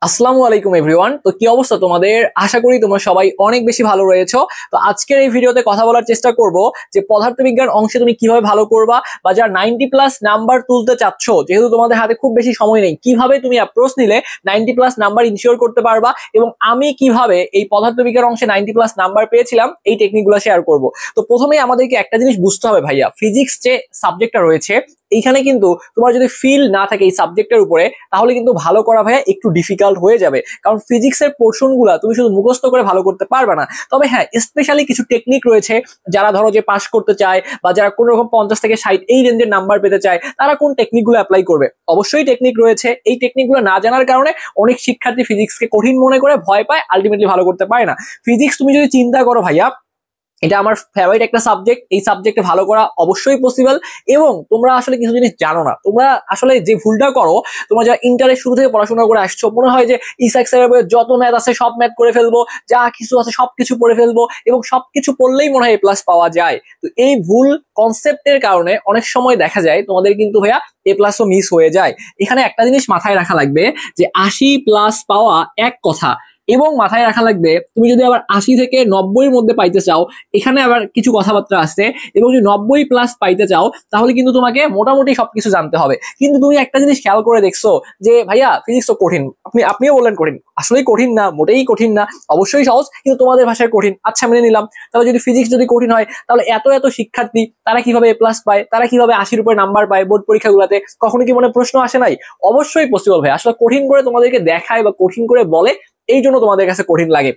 আসসালামু আলাইকুম এভরিওয়ান। তো কি অবস্থা তোমাদের? আশা করি তোমরা সবাই অনেক বেশি ভালো রয়েছো। তো আজকের এই ভিডিওতে কথা বলার চেষ্টা করব যে পদার্থবিজ্ঞান অংশে তুমি কিভাবে ভালো করবা, বা যারা 90+ নাম্বার তুলতে চাচ্ছ, যেহেতু তোমাদের হাতে খুব বেশি সময় নেই, কিভাবে তুমি অ্যাপ্রোচ নিলে 90+ নাম্বার ইনশিওর করতে পারবা, এবং আমি কিভাবে এই পদার্থবিজ্ঞান অংশে 90+ নাম্বার পেয়েছিলাম এই টেকনিকগুলো শেয়ার করব। তো প্রথমেই আমাদেরকে একটা জিনিস বুঝতে হবে ভাইয়া, ফিজিক্স যে সাবজেক্টটা রয়েছে এইখানে কিন্তু তোমার যদি ফিল না থাকে এই সাবজেক্টের উপরে, তাহলে কিন্তু ভালো করা ভাইয়া একটু ডিফিকাল্ট হয়ে যাবে। কারণ ফিজিক্সের পোর্শন গুলা তুমি শুধু মুখস্থ করে ভালো করতে পারবে না। তবে হ্যাঁ, স্পেশালি কিছু টেকনিক রয়েছে, যারা ধরো যে পাস করতে চায় বা যারা কোনো রকম 50 থেকে 60 এই রেঞ্জের নাম্বার পেতে চায়, তারা কোন টেকনিকগুলো অ্যাপ্লাই করবে? অবশ্যই টেকনিক রয়েছে, এই টেকনিকগুলো না জানার কারণে অনেক শিক্ষার্থী ফিজিক্সকে কঠিন মনে করে ভয় পায়, আলটিমেটলি ভালো করতে পারে না। ফিজিক্স তুমি যদি চিন্তা করো ভাইয়া, এটা আমার ফেভারিট একটা সাবজেক্ট, এই সাবজেক্টে ভালো করা অবশ্যই পসিবল। এবং তোমরা আসলে কিছু জিনিস জানো না, তোমরা আসলে যে ভুলটা করো, তোমরা যারা ইন্টারের শুরু থেকে পড়াশোনা করে আসছো, মনে হয় যে ইসাক স্যারের বইয়ে যত ম্যাথ আছে সব ম্যাথ করে ফেলবো, যা কিছু আছে সবকিছু পড়ে ফেলবো, এবং সবকিছু পড়লেই মনে হয় A+ পাওয়া যায়। তো এই ভুল কনসেপ্টের কারণে অনেক সময় দেখা যায় তোমাদের কিন্তু ভাইয়া A+ও মিস হয়ে যায়। এখানে একটা জিনিস মাথায় রাখা লাগবে যে 80+ পাওয়া এক কথা, এবং মাথায় রাখা লাগবে তুমি যদি আবার 80 থেকে 90-এর মধ্যে পাইতে চাও, এখানে আবার কিছু কথাবার্তা আছে। এবং যদি 90+ পাইতে চাও, তাহলে কিন্তু তোমাকে মোটামুটি সবকিছু জানতে হবে। কিন্তু তুমি একটা জিনিস খেয়াল করে দেখছো যে ভাইয়া ফিজিক্স তো কঠিন, আপনিও বললেন কঠিন, আসলেই কঠিন না, মোটেই কঠিন না, অবশ্যই সহজ, কিন্তু তোমাদের ভাষায় কঠিন। আচ্ছা, মেনে নিলাম। তাহলে যদি ফিজিক্স যদি কঠিন হয়, তাহলে এত এত শিক্ষার্থী তারা কিভাবে A+ পায়, তারা কিভাবে 80-র উপরে নাম্বার পায় বোর্ড পরীক্ষাগুলোতে? কখনো কি মনে প্রশ্ন আসে নাই? অবশ্যই পসিবল ভাই, আসলে কঠিন করে তোমাদেরকে দেখায় বা কঠিন করে বলে, এই জন্য তোমাদের কাছে কঠিন লাগে।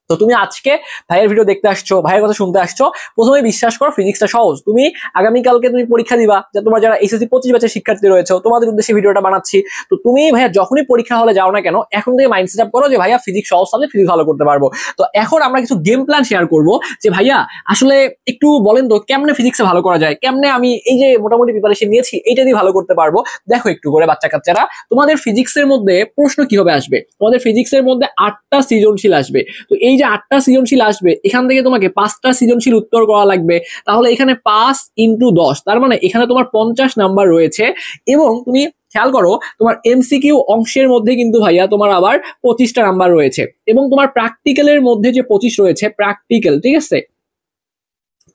তো তুমি আজকে ভাইয়ের ভিডিও দেখতে আসছো, ভাইয়ের কথা শুনতে আসছো, প্রথমে বিশ্বাস করো ফিজিক্সটা সহজ। তুমি আগামীকালকে তুমি পরীক্ষা দিবা, যে তোমার যারা এসএসসি 25 ব্যাচের শিক্ষার্থী রয়েছে, তোমাদের উদ্দেশ্যে ভিডিওটা বানাচ্ছি। তো তুমি ভাইয়া যখনই পরীক্ষা হলে যাও না কেন, এখন থেকে মাইন্ড সেট আপ করো যে ভাইয়া ফিজিক্স সহজ সাবজেক্ট, ফিজিক্স ভালো করতে পারবো। তো এখন আমরা কিছু গেম প্ল্যান শেয়ার করবো যে ভাইয়া আসলে একটু বলেন তো কেমনে ফিজিক্সে ভালো করা যায়, কেমনে আমি এই যে মোটামুটি প্রিপারেশন নিয়েছি এইটা দিয়ে ভালো করতে পারবো। দেখো একটু করে বাচ্চা কাচ্চারা, তোমাদের ফিজিক্সের মধ্যে প্রশ্ন কিভাবে আসবে? তোমাদের ফিজিক্সের মধ্যে 8টা সৃজনশীল আসবে। তো এই যে 8টা সৃজনশীল আসবে, এখান থেকে তোমাকে 5টা সৃজনশীল উত্তর করা লাগবে। তাহলে এখানে 5 × 10, তার মানে এখানে তোমার 50 নাম্বার রয়েছে। এবং তুমি খেয়াল করো, তোমার এমসিকিউ অংশের মধ্যে কিন্তু ভাইয়া তোমার আবার 25টা নাম্বার রয়েছে। এবং তোমার প্র্যাকটিক্যালের মধ্যে যে 25 রয়েছে, প্র্যাকটিক্যাল, ঠিক আছে,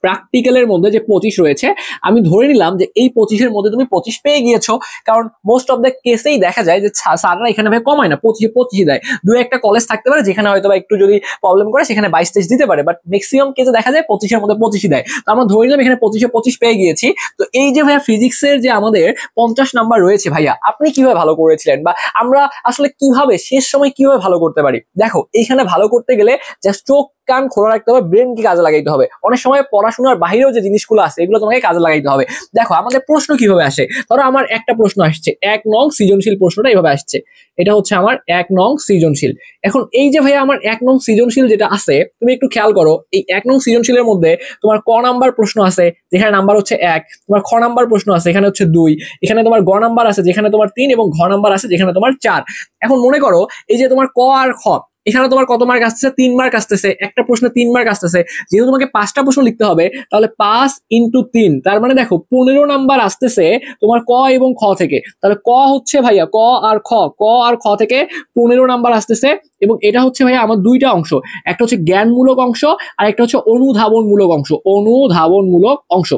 প্র্যাকটিক্যালের মধ্যে যে 25 রয়েছে, আমি ধরে নিলাম যে এই 25-এর মধ্যে তুমি 25 পেয়ে গিয়েছো। কারণ মোস্ট অফ দ্য কেসেই দেখা যায় যে স্যাররা এখানে ভাই কমায় না, 25 দেয়। দু একটা কলেজ থাকতে পারে যেখানে হয়তো একটু যদি প্রবলেম করে সেখানে 22-23 দিতে পারে, বাট ম্যাক্সিমাম কেসে দেখা যায় 25-এর মধ্যে 25 দেয়। তো আমরা ধরে নিলাম এখানে 25-এ 25 পেয়ে গিয়েছি। তো এই যে ভাইয়া ফিজিক্সের যে আমাদের 50 নাম্বার রয়েছে, ভাইয়া আপনি কিভাবে ভালো করেছিলেন, বা আমরা আসলে কিভাবে শেষ সময় কিভাবে ভালো করতে পারি? দেখো, এইখানে ভালো করতে গেলে জাস্ট চোখ কান খোলা রাখতে হবে, ব্রেনকে কাজে লাগাইতে হবে। অনেক সময় পড়াশোনার বাহিরেও যে জিনিসগুলো আছে এগুলো তোমাকে কাজে লাগাইতে হবে। দেখো আমাদের প্রশ্ন কিভাবে আসে, ধরো আমার একটা প্রশ্ন আসছে, 1 নং সৃজনশীল, প্রশ্নটা এইভাবে আসছে, এটা হচ্ছে আমার 1 নং সৃজনশীল। এখন এই যে ভাইয়া আমার 1 নং সৃজনশীল যেটা আছে, তুমি একটু খেয়াল করো, এই 1 নং সৃজনশীলের মধ্যে তোমার ক নাম্বার প্রশ্ন আছে যেখানে নাম্বার হচ্ছে 1, তোমার খ নাম্বার প্রশ্ন আছে এখানে হচ্ছে 2, এখানে তোমার গ নাম্বার আছে যেখানে তোমার 3, এবং ঘ নাম্বার আছে যেখানে তোমার 4। এখন মনে করো এই যে তোমার ক আর খ, এখানে তোমার কত মার্ক আসতেছে? 3 মার্ক আসতেছে, একটা প্রশ্নে 3 মার্ক আসতেছে। যেহেতু তোমাকে 5টা প্রশ্ন লিখতে হবে, তাহলে 5 × 3, তার মানে দেখো 15 নাম্বার আসতেছে তোমার ক এবং খ থেকে। তাহলে ক হচ্ছে ভাইয়া ক আর খ, ক আর খ থেকে 15 নাম্বার আসতেছে। এবং এটা হচ্ছে ভাইয়া আমার দুইটা অংশ, একটা হচ্ছে জ্ঞানমূলক অংশ আর একটা হচ্ছে অনুধাবনমূলক অংশ। অনুধাবনমূলক অংশ।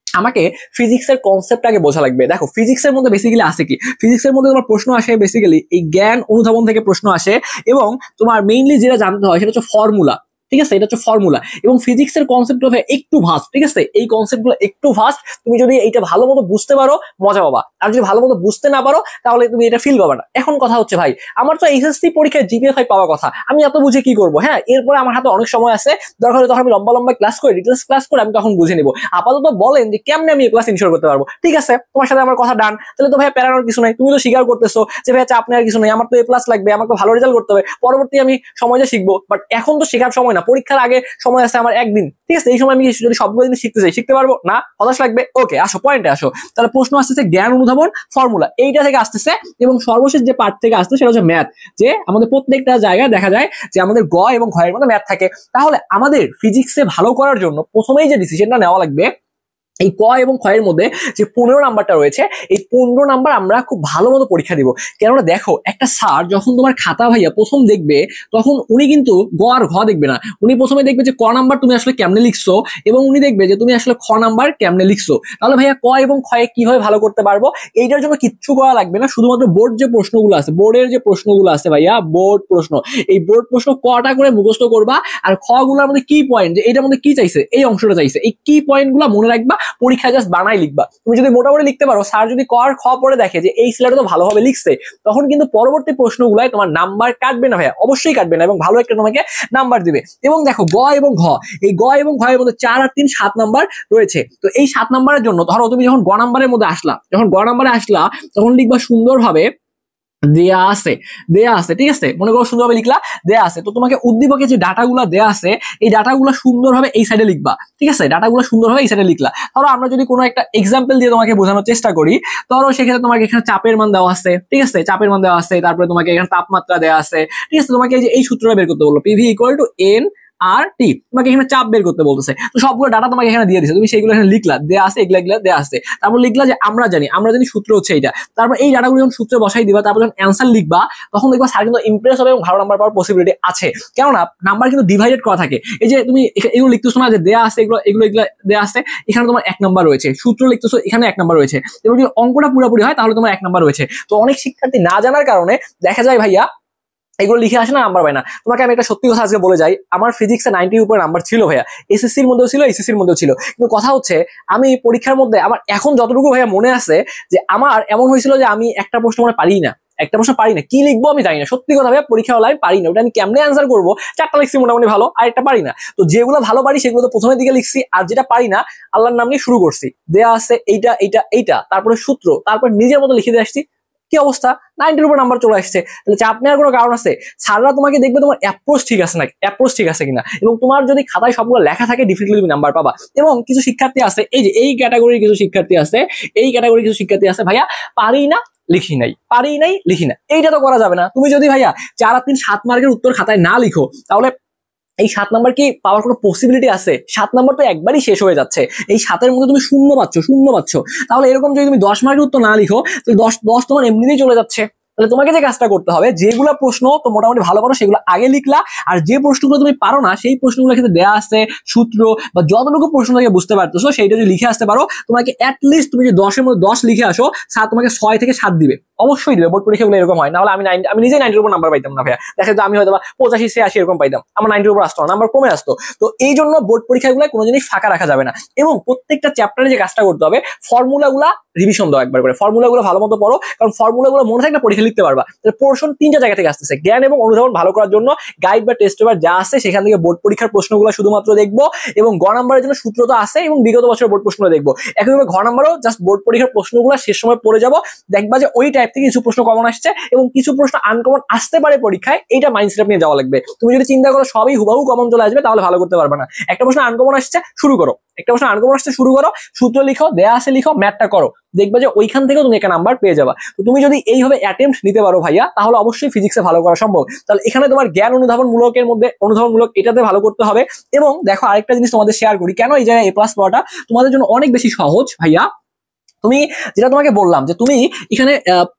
আমাকে ফিজিক্সের কনসেপ্ট আগে বোঝা লাগবে। দেখো ফিজিক্সের মধ্যে বেসিক্যালি আসে কি, ফিজিক্সের মধ্যে তোমার প্রশ্ন আসে বেসিক্যালি এই জ্ঞান অনুধাবন থেকে প্রশ্ন আসে। এবং তোমার মেইনলি যেটা জানতে হয় সেটা হচ্ছে ফর্মুলা, ঠিক আছে, এটা হচ্ছে ফর্মুলা। এবং ফিজিক্সের কনসেপ্ট হবে একটু ভাস্ট, ঠিক আছে, এই কনসেপ্টগুলো একটু ভাস্ট। তুমি যদি এইটা ভালো মতো বুঝতে পারো মজা পাবা, আর যদি ভালো মতো বুঝতে না পারো তাহলে তুমি এটা ফিল পাবা না। এখন কথা হচ্ছে ভাই, আমার তো এইচএসসি পরীক্ষায় জিপিএ 5 পাওয়া কথা, আমি এত বুঝে কি করবো? হ্যাঁ, এরপরে আমার হাতে অনেক সময় আছে, দরকার হলে তখন আমি লম্বা লম্বা ক্লাস করে ডিটেলস ক্লাস করে আমি তখন বুঝে নিবো। আপাতত বলেন যে কেমনে আমি ক্লাস ইনশোর করতে পারবো? ঠিক আছে, তোমার সাথে আমার কথা ডান। তাহলে তো ভাই প্যারানোর কিছু নাই, তুমি তো স্বীকার করতেছো যে ভাই চাপ নেওয়ার কিছু নেই, আমার তো A+ লাগবে, আমাকে ভালো রেজাল্ট করতে হবে, পরবর্তী আমি সময়টা শিখবো। বাট এখন তো শেখার সময় না, পরীক্ষার আগে সময় আছে আমার একদিন, ঠিক আছে, এই সময় আমি যদি সবগুলো জিনিস শিখতে চাই শিখতে পারবো না? হতাশ লাগবে। ওকে, আসো পয়েন্টে আসো। তাহলে প্রশ্ন আসতেছে জ্ঞান অনুধাবন ফর্মুলা, এইটা থেকে আসতেছে। এবং সর্বশেষ যে পার্ট থেকে আসছে সেটা হচ্ছে ম্যাথ, যে আমাদের প্রত্যেকটা জায়গায় দেখা যায় যে আমাদের গ এবং ঘয়ের মধ্যে ম্যাথ থাকে। তাহলে আমাদের ফিজিক্সে ভালো করার জন্য প্রথমেই যে ডিসিশনটা নেওয়া লাগবে এই ক এবং খ এর মধ্যে যে 15 নাম্বারটা রয়েছে, এই 15 নাম্বার আমরা খুব ভালো মতো পরীক্ষা দিব। কেননা দেখো, একটা স্যার যখন তোমার খাতা ভাইয়া প্রথম দেখবে, তখন উনি কিন্তু গ আর ঘ দেখবে না, উনি প্রথমে দেখবে যে ক নাম্বার তুমি আসলে কেমনে লিখছো, এবং উনি দেখবে যে তুমি আসলে খ নাম্বার কেমনে লিখছো। তাহলে ভাইয়া ক এবং খ এ কিভাবে ভালো করতে পারবো, এইটার জন্য কিচ্ছু করা লাগবে না, শুধুমাত্র বোর্ড যে প্রশ্নগুলো আছে, বোর্ডের যে প্রশ্নগুলো আছে ভাইয়া, বোর্ড প্রশ্ন, এই বোর্ড প্রশ্ন কটা করে মুখস্থ করবা, আর খ গুলোর মধ্যে কি পয়েন্ট, যে এটার মধ্যে কি চাইছে, এই অংশটা চাইছে, এই কি পয়েন্ট গুলা মনে রাখবা, পরীক্ষায় জাস্ট বানাই লিখবা। তুমি যদি মোটামুটি লিখতে পারো, স্যার যদি ক আর খ পড়ে দেখে যে এই ছেলেটা তো ভালোভাবে লিখছে, তখন কিন্তু পরবর্তী প্রশ্নগুলায় তোমার নাম্বার কাটবে না ভাইয়া, অবশ্যই কাটবে না, এবং ভালো একটা তোমাকে নাম্বার দিবে। এবং দেখো গ এবং ঘ, এই গ এবং ঘ এর মধ্যে 4 আর 3 7 নাম্বার রয়েছে। তো এই 7 নাম্বারের জন্য ধরো তুমি যখন গ নাম্বারের মধ্যে আসলা, যখন গ নাম্বারে আসলা, তখন লিখবা সুন্দরভাবে দেয়া আছে, দেয়া আছে, ঠিক আছে, মনে করো সুন্দরভাবে লিখলা দেয়া আছে। তো তোমাকে উদ্দীপকে যে ডাটাগুলো দেয়া আছে, এই ডাটাগুলো সুন্দরভাবে এই সাইডে লিখবা, ঠিক আছে, ডাটাগুলো সুন্দরভাবে এই সাইডে লিখলা। ধরো আমরা যদি কোনো একটা এক্সাম্পল দিয়ে তোমাকে বোঝানোর চেষ্টা করি, ধরো সেক্ষেত্রে তোমাকে এখানে চাপের মান দেওয়া আছে, ঠিক আছে, চাপের মান দেওয়া আছে, তারপরে তোমাকে এখানে তাপমাত্রা দেওয়া আছে, ঠিক আছে, তোমাকে এই সূত্রটা বের করতে বললো, পিভি ইকুয়াল টু এন আর টি, তোমাকে এখানে চাপ বের করতে বলতেছে। তো সবগুলো ডাটা তোমাকে এখানে দিয়ে দিচ্ছে, তুমি সেইগুলো এখানে লিখলা, দেয়া আছে, এগুলা এগুলা দেয়া আছে, তারপর লিখলা যে আমরা জানি সূত্র হচ্ছে এইটা। তারপর এই ডাটাগুলো যখন সূত্রে বসাই দিবা, তারপর যখন অ্যান্সার লিখবা, তখন দেখবা স্যার কিন্তু ইমপ্রেস হবে এবং ভালো নাম্বার পাওয়ার পসিবিলিটি আছে। কেননা নাম্বার কিন্তু ডিভাইডেড করা থাকে। এই যে তুমি এগুলো লিখতেছো না যে দেয়া আছে, এগুলো এগুলো এগুলো দেয়া আছে, এখানে তোমার 1 নাম্বার রয়েছে, সূত্র লিখতেছো এখানে 1 নাম্বার রয়েছে, এবং যদি অঙ্কটা পুরোপুরি হয় তাহলে তোমার 1 নাম্বার রয়েছে। তো অনেক শিক্ষার্থী না জানার কারণে দেখা যায় ভাইয়া এগুলো লিখে আসে না, নাম্বার পায় না। তোমাকে আমি একটা সত্যি কথা আজকে বলে যাই, আমার ফিজিক্সে 90 উপরে নাম্বার ছিল ভাইয়া, এসএসসির মধ্যেও ছিল, এসএসসির মধ্যেও ছিল। কিন্তু কথা হচ্ছে, আমি পরীক্ষার মধ্যে আমার এখন যতটুকু ভাইয়া মনে আছে, যে আমার এমন হয়েছিল যে আমি একটা প্রশ্ন মনে পারি না, একটা প্রশ্ন পারি না, কি লিখবো আমি জানি না, সত্যি কথা ভাইয়া, পরীক্ষা হলে আমি পারি না, ওটা আমি কেমনে অ্যান্সার করবো, 4টা লিখছি মোটামুটি ভালো, আর একটা পারি না। তো যেগুলো ভালো পারি সেগুলো তো প্রথমের দিকে লিখছি, আর যেটা পারি না আল্লাহর নাম নিয়ে শুরু করছি, দেয়া আছে এইটা এইটা এইটা, তারপরে সূত্র, তারপর নিজের মতো লিখে দিয়ে আসছি, কি অবস্থা, 90 উপর নাম্বার চলে আসছে। তাহলে চাপ নেওয়ার কোনো কারণ আছে? স্যাররা তোমাকে দেখবে তোমার অ্যাপ্রোচ ঠিক আছে নাকি, অ্যাপ্রোচ ঠিক আছে কিনা, এবং তোমার যদি খাতায় সবগুলো লেখা থাকে ডেফিনেটলি তুমি নাম্বার পাবা। এবং কিছু শিক্ষার্থী আছে, এই যে এই ক্যাটাগরির কিছু শিক্ষার্থী আছে, এই ক্যাটাগরির কিছু শিক্ষার্থী আছে ভাইয়া, পারি না লিখি নাই, পারি নাই লিখি না, এইটা তো করা যাবে না। তুমি যদি ভাইয়া 4 আর 3 7 মার্কের উত্তর খাতায় না লিখো, তাহলে এই 7 নাম্বার কি পাওয়ার কোনো পসিবিলিটি আছে? 7 নাম্বার তো একবারই শেষ হয়ে যাচ্ছে, এই 7-এর মধ্যে তুমি শূন্য পাচ্ছ। তাহলে এরকম যদি তুমি 10 মার্কের উত্তর না লিখো, তাহলে 10 তোমার এমনিতেই চলে যাচ্ছে। তাহলে তোমাকে যে কাজটা করতে হবে, যেগুলো প্রশ্ন তো মোটামুটি ভালো পারো সেগুলো আগে লিখলা, আর যে প্রশ্নগুলো তুমি পারো না সেই প্রশ্নগুলো ক্ষেত্রে দেওয়া আছে সূত্র বা যতটুকু প্রশ্ন থেকে বুঝতে পারতেছো সেইটা যদি লিখে আসতে পারো, তোমাকে অ্যাটলিস্ট তুমি যে 10-এর মধ্যে 10 লিখে আসো, স্যার তোমাকে 6 থেকে 7 দিবে, অবশ্যই দিবে। বোর্ড পরীক্ষাগুলো এরকম হয়, না হলে আমি নিজেই 90-এর উপর নাম্বার পাইতাম না ভাইয়া, দেখা যেত আমি হয়তো 85-86 এরকম পাইতাম, আমার 90-এর উপর আসতো না, নাম্বার কমে আসতো। তো এই জন্য বোর্ড পরীক্ষাগুলো কোনো জিনিস ফাঁকা রাখা যাবে না, এবং প্রত্যেকটা চ্যাপ্টারে যে কাজটা করতে হবে, ফর্মুলাগুলো রিভিশন দাও একবার করে, ফর্মুলাগুলো ভালো মতো পড়ো, কারণ ফর্মুলাগুলো মনে থাকলে পরীক্ষা লিখতে পারবা। পোর্শন 3টা জায়গা থেকে আসতেছে, জ্ঞান এবং অনুধাবন ভালো করার জন্য গাইড বা টেস্ট পেপার যা আছে সেখান থেকে বোর্ড পরীক্ষার প্রশ্নগুলো শুধুমাত্র দেখবো, এবং গ নাম্বারের জন্য সূত্র তো আছে, এবং বিগত বছরের বোর্ড প্রশ্নগুলো দেখবো। একইভাবে ঘ নাম্বারও জাস্ট বোর্ড পরীক্ষার প্রশ্নগুলো শেষ সময় পড়ে যাবো, দেখবা যে ওই টাইপ থেকে কিছু প্রশ্ন কমন আসছে এবং কিছু প্রশ্ন আনকমন আসতে পারে পরীক্ষায়, এইটা মাইন্ডসেট নিয়ে যাওয়া লাগবে। তুমি যদি চিন্তা করো সবই হুবাহু কমন চলে আসবে, তাহলে ভালো করতে পারবে না। একটা প্রশ্ন আনকমন আসছে, শুরু করো, সূত্র লিখো, দেয়া আছে লিখো, ম্যাথটা করো, দেখবা যে ওইখান থেকেও তুমি একটা নাম্বার পেয়ে যাবা। তো তুমি যদি এইভাবে অ্যাটেম্পট নিতে পারো ভাইয়া, তাহলে অবশ্যই ফিজিক্সে ভালো করা সম্ভব। তাহলে এখানে তোমার জ্ঞান অনুধাবনমূলকের মধ্যে অনুধাবনমূলক এটাতে ভালো করতে হবে। এবং দেখো আরেকটা জিনিস তোমাদের শেয়ার করি, কেন এই জায়গায় A+ পাওয়াটা তোমাদের জন্য অনেক বেশি সহজ ভাইয়া। তুমি যেটা তোমাকে বললাম যে তুমি এখানে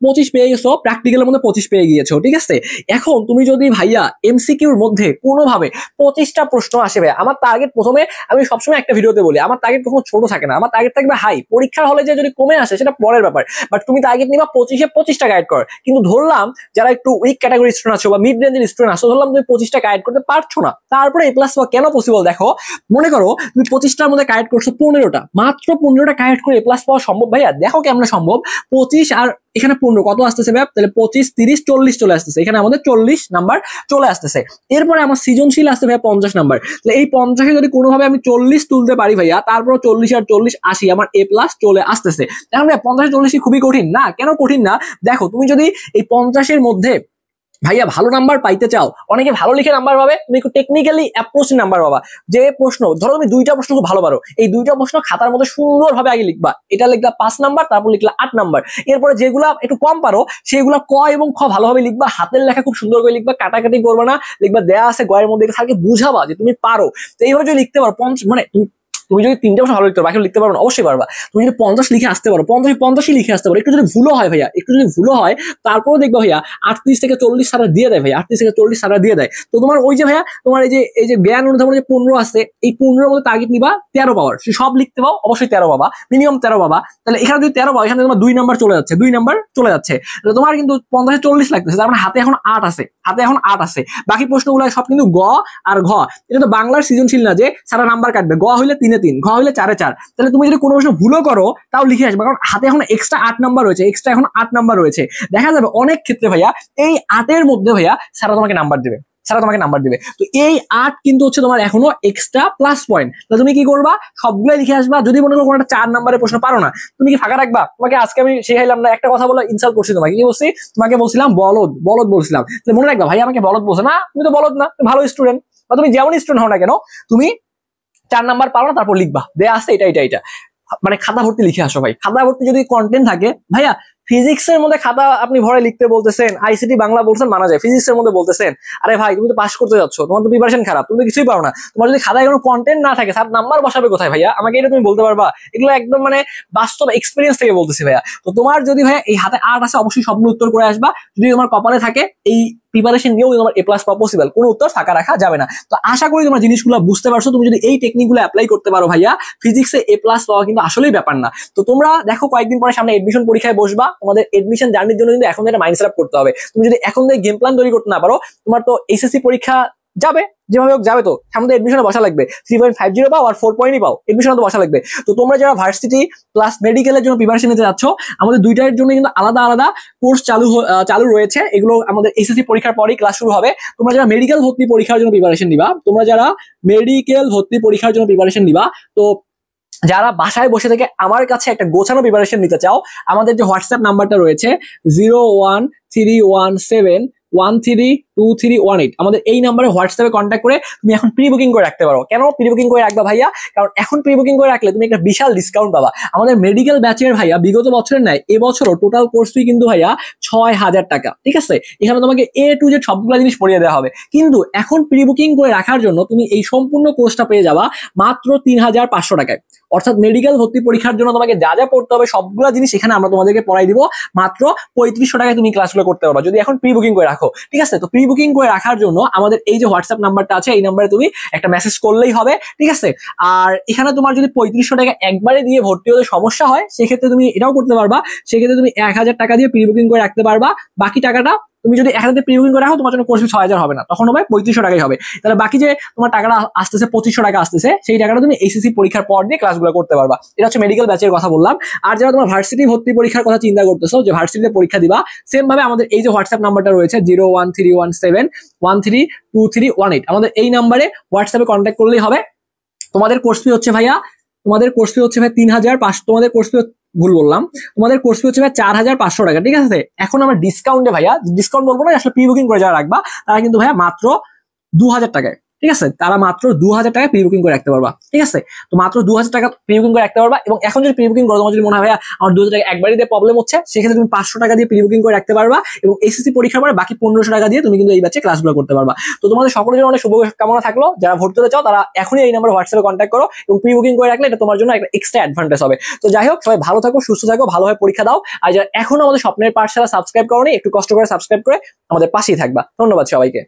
25 পেয়ে গেছো, প্র্যাকটিক্যালের মধ্যে 25 পেয়ে গিয়েছো, ঠিক আছে। এখন তুমি যদি ভাইয়া এমসিকিউর মধ্যে কোনোভাবে 25টা প্রশ্ন আসে, ভাই আমার টার্গেট, প্রথমে আমি সবসময় একটা ভিডিওতে বলি, আমার টার্গেট কখনো ছোট থাকে না, আমার টার্গেট থাকবে হাই। পরীক্ষার হলে যে যদি কমে আসে সেটা পরের ব্যাপার, বাট তুমি টার্গেট নিবা 25-এ 25টা গাইড কর। কিন্তু ধরলাম যারা একটু উইক ক্যাটাগরি স্টুডেন্ট আছো বা মিড রেঞ্জের স্টুডেন্ট আছো, ধরলাম তুমি 25টা গাইড করতে পারছো না, তারপরে A+ পাওয়া কেন পসিবল? দেখো, মনে করো তুমি 25টার মধ্যে গাইড করছো 15টা, মাত্র 15টা গাইড করে A+ পাওয়া সম্ভব ভাইয়া? দেখো কেমন সম্ভব। 25 আর এখানে 15 কত আসতেছে ভাই? তাহলে 25, 30, 40 চলে আসতেছে, এখানে আমাদের 40 নাম্বার চলে আসতেছে। এরপরে আমার সৃজনশীল আসছে ভাই 50 নাম্বার। তাহলে এই 50-এ যদি কোনোভাবে আমি 40 তুলতে পারি ভাইয়া, তারপর 40 আর 40 80, আমার A+ চলে আসতেছে। এখন ভাই 50-40 খুবই কঠিন না? কেন কঠিন না? দেখো, তুমি যদি এই 50-এর মধ্যে ভাইয়া ভালো নাম্বার পাইতে চাও, অনেকে ভালো লিখে নাম্বার পাবে, তুমি একটু টেকনিক্যালি অ্যাপ্রোচ নাম্বার পাবা। যে প্রশ্ন ধরো তুমি 2টা প্রশ্ন খুব ভালো পারো, এই 2টা প্রশ্ন খাতার মধ্যে সুন্দরভাবে আগে লিখবা, এটা লিখলা 5 নাম্বার, তারপর লিখলা 8 নাম্বার। এরপরে যেগুলা একটু কম পারো সেগুলা ক এবং খ ভালোভাবে লিখবা, হাতের লেখা খুব সুন্দর করে লিখবা, কাটাকাটি করবা না, লিখবা দেয়া আছে গয়ের মধ্যে, স্যারকে বুঝাবা যে তুমি পারো। তো এইভাবে যদি লিখতে পারো, মানে তুমি যদি 3টা প্রশ্ন ভালো লিখতে পারো, বাকি লিখতে পারো না, অবশ্যই পারবা। তুমি যদি 50 লিখে আসতে পারো, 50 লিখে আসতে পারো, একটু যদি ভুলও হয় ভাইয়া, একটু যদি ভুলও হয়, তারপরেও দেখবা ভাইয়া 38 থেকে 40 সারা দিয়ে দেয় ভাইয়া, 38 থেকে 40 সারা দিয়ে দেয়। তো তোমার ওই যে ভাইয়া তোমার এই যে জ্ঞান অনুধাবন যে 15 আছে, এই 15 মধ্যে টার্গেট নিবা 13 পাওয়ার, সব লিখতে পাও অবশ্যই 13 পাবা, মিনিমাম 13 পাবা। তাহলে এখানে যদি 13 পাও, এখানে তোমার 2 নাম্বার চলে যাচ্ছে, 2 নাম্বার চলে যাচ্ছে। তাহলে তোমার কিন্তু 50 40 লাগতেছে, তার মানে হাতে এখন 8 আছে, হাতে এখন 8 আছে। বাকি প্রশ্নগুলো সব কিন্তু গ আর ঘ। এটা তো বাংলার সৃজনশীল না যে সারা নাম্বার কাটবে, গ হইলে 3 এ 3, ঘ হইলে 4 এ 4। তাহলে তুমি যদি কোনো প্রশ্ন ভুলও করো তাও লিখে আসবে, কারণ হাতে এখন এক্সট্রা 8 নাম্বার রয়েছে, এক্সট্রা এখন 8 নাম্বার রয়েছে। দেখা যাবে অনেক ক্ষেত্রে ভাইয়া এই 8 এর মধ্যে ভাইয়া সারা তোমাকে নাম্বার দেবে, সারা তোমাকে নাম্বার দিবে। তো এই 8 কিন্তু হচ্ছে তোমার এখনো এক্সট্রা প্লাস পয়েন্ট। তো তুমি কি করবা, সবগুলো লিখে আসবা। যদি মনে করো কোনো একটা 4 নাম্বারের প্রশ্ন পারো না, তুমি কি ফাঁকা রাখবা? তোমাকে আজকে আমি শিখাইলাম না, একটা কথা বলে ইনসাল্ট করছি তোমাকে, কি বলছি? তোমাকে বলছিলাম বলদ, বলদ বলছিলাম। তো মনে রাখবা ভাই আমাকে বলদ বলছে না, তুমি তো বলদ না, তুমি ভালো স্টুডেন্ট, বা তুমি যেমন স্টুডেন্ট হও না কেন, তুমি 4 নাম্বার পারো না, তারপর লিখবা দেয়া আছে এটা এটা এটা, মানে খাতা ভর্তি লিখে আসো ভাই। খাতা ভর্তি যদি কন্টেন্ট থাকে ভাইয়া, ফিজিক্সের মধ্যে খাতা আপনি ভরে লিখতে বলতেছেন, আইসিটি বাংলা বলছেন মানা যায়, ফিজিক্সের মধ্যে বলতেছেন, আরে ভাই তুমি তো পাস করতে যাচ্ছ, তোমার তো প্রিপারেশন খারাপ, তুমি তো কিছুই পারো না। তোমার যদি খাতায় কোনো কন্টেন্ট না থাকে, স্যার নাম্বার বসাবে কোথায় ভাইয়া? আমাকে এটা তুমি বলতে পারবা? এগুলো একদম মানে বাস্তব এক্সপিরিয়েন্স থেকে বলতেছি ভাইয়া। তো তোমার যদি ভাইয়া এই হাতে 8 আছে, অবশ্যই সবগুলো উত্তর করে আসবা। যদি তোমার কপালে থাকে এই প্রিপারেশন নিয়েও তোমার এ প্লাস পাওয়া পসিবল, কোনো উত্তর ফাঁকা রাখা যাবে না। তো আশা করি তোমরা জিনিসগুলো বুঝতে পারছো। তুমি যদি এই টেকনিকগুলো অ্যাপ্লাই করতে পারো ভাইয়া, ফিজিক্সে এ প্লাস পাওয়া কিন্তু আসলেই ব্যাপার না। তো তোমরা দেখো কয়েকদিন পরে সামনে এডমিশন পরীক্ষায় বসবা, তোমাদের এডমিশন জার্নির জন্য কিন্তু এখন একটা মাইন্ড সেট আপ করতে হবে। তুমি যদি এখন থেকে গেম প্ল্যান তৈরি করতে না পারো, তোমার তো এসএসসি পরীক্ষা যাবে, যেভাবে হোক যাবে, তো সামনে এডমিশনে বসা লাগবে। 3.50 পাও আর 4 পয়েন্টই পাও, এডমিশনে তো বসা লাগবে। তো তোমরা যারা ভার্সিটি প্লাস মেডিকেলের জন্য প্রিপারেশন নিতে যাচ্ছ, আমাদের দুইটার জন্য কিন্তু আলাদা আলাদা কোর্স চালু রয়েছে। এগুলো আমাদের এসএসসি পরীক্ষার পরেই ক্লাস শুরু হবে। তোমরা যারা মেডিকেল ভর্তি পরীক্ষার জন্য প্রিপারেশন নিবা, তো যারা বাসায় বসে থেকে আমার কাছে একটা গোছানো প্রিপারেশন নিতে চাও, আমাদের যে হোয়াটসঅ্যাপ নাম্বারটা রয়েছে 01317132318, আমাদের এই নাম্বারে হোয়াটসঅ্যাপে কন্ট্যাক্ট করে তুমি এখন প্রি বুকিং করে রাখতে পারো। কেন প্রি বুকিং করে রাখবা ভাইয়া? কারণ এখন প্রি বুকিং করে রাখলে তুমি একটা বিশাল ডিসকাউন্ট পাবা। আমাদের মেডিকেল ব্যাচের ভাইয়া বিগত বছরের ন্যায় এবছরও টোটাল কোর্স ফি কিন্তু ভাইয়া 6000 টাকা, ঠিক আছে? এখানে তোমাকে A to Z সবগুলো জিনিস পড়িয়ে দেওয়া হবে। কিন্তু এখন প্রি বুকিং করে রাখার জন্য তুমি এই সম্পূর্ণ কোর্সটা পেয়ে যাবা মাত্র 3500 টাকায়। অর্থাৎ মেডিকেল ভর্তি পরীক্ষার জন্য তোমাকে যা যা পড়তে হবে সবগুলো জিনিস এখানে আমরা তোমাদেরকে পড়াই দিব মাত্র 3500 টাকায়। তুমি ক্লাসগুলো করতে পারবা যদি এখন প্রি বুকিং করে রাখো, ঠিক আছে? তো প্রি বুকিং করে রাখার জন্য আমাদের এই যে হোয়াটসঅ্যাপ নাম্বারটা আছে, এই নাম্বারে তুমি একটা মেসেজ করলেই হবে, ঠিক আছে? আর এখানে তোমার যদি 3500 টাকা একবারে দিয়ে ভর্তি হতে সমস্যা হয়, সেক্ষেত্রে তুমি এটাও করতে পারবা, সেক্ষেত্রে তুমি 1000 টাকা দিয়ে প্রি বুকিং করে রাখতে পারবা। বাকি টাকাটা তুমি যদি 1000 প্রি বুকিং করে রাখো, তোমার জন্য কোর্স ফি 6000 হবে না, তখন হবে 3500 টাকাই হবে। তাহলে বাকি যে তোমার টাকাটা আসতেছে 2500 টাকা আসতেছে, সেই টাকাটা তুমি এসএসসি পরীক্ষার পর দিয়ে ক্লাসগুলো করতে পারবা। এটা হচ্ছে মেডিকেল ব্যাচের কথা বললাম। আর যারা তোমার ভার্সিটি ভর্তি পরীক্ষার কথা চিন্তা করতেছো, যে ভার্সিটিতে পরীক্ষা দিবা, সেম ভাবে আমাদের এই যে হোয়াটসঅ্যাপ নাম্বারটা রয়েছে 01317132318, আমাদের এই নাম্বারে হোয়াটসঅ্যাপে কন্ট্যাক্ট করলেই হবে। তোমাদের কোর্স ফি হচ্ছে ভাইয়া, তোমাদের কোর্স ফি হচ্ছে ভাই 3500, তোমাদের কোর্স ফি ভুল বললাম, তোমাদের কোর্স ফি হচ্ছে ভাই 4500 টাকা, ঠিক আছে? এখন আমরা ডিসকাউন্টে ভাইয়া, ডিসকাউন্ট বলবো না, আসলে প্রি বুকিং করে যারা রাখবা তারা কিন্তু ভাইয়া মাত্র 2000 টাকায়, ঠিক আছে? তারা মাত্র 2000 টাকায় প্রি বুকিং করে রাখতে পারবা, ঠিক আছে? তো মাত্র 2000 টাকা প্রি বুকিং করে রাখতে পারবা। এবং এখন যদি প্রি বুকিং করো, তোমার যদি মনে হয় ভাইয়া আমার 2000 টাকা একবারই দিয়ে প্রবলেম হচ্ছে, সেক্ষেত্রে তুমি 500 টাকা দিয়ে প্রি বুকিং করে রাখতে পারবা। এবং এসএসসি পরীক্ষার পরে বাকি 1500 টাকা দিয়ে তুমি কিন্তু এই ব্যাচে ক্লাসগুলো করতে পারবা। তো তোমাদের সকলের জন্য অনেক শুভ কামনা থাকলো। যারা ভর্তি হতে চাও তারা এখনই এই নাম্বারে হোয়াটসঅ্যাপে কন্ট্যাক্ট করো এবং প্রি বুকিং করে রাখলে এটা তোমার জন্য একটা এক্সট্রা অ্যাডভান্টেজ হবে। তো যাই হোক, সবাই ভালো থাকো, সুস্থ থাকো, ভালোভাবে পরীক্ষা দাও। আর যারা এখনো আমাদের স্বপ্নের পাঠশালা সাবস্ক্রাইব করোনি, একটু কষ্ট করে সাবস্ক্রাইব করে আমাদের পাশেই থাকবা। ধন্যবাদ সবাইকে।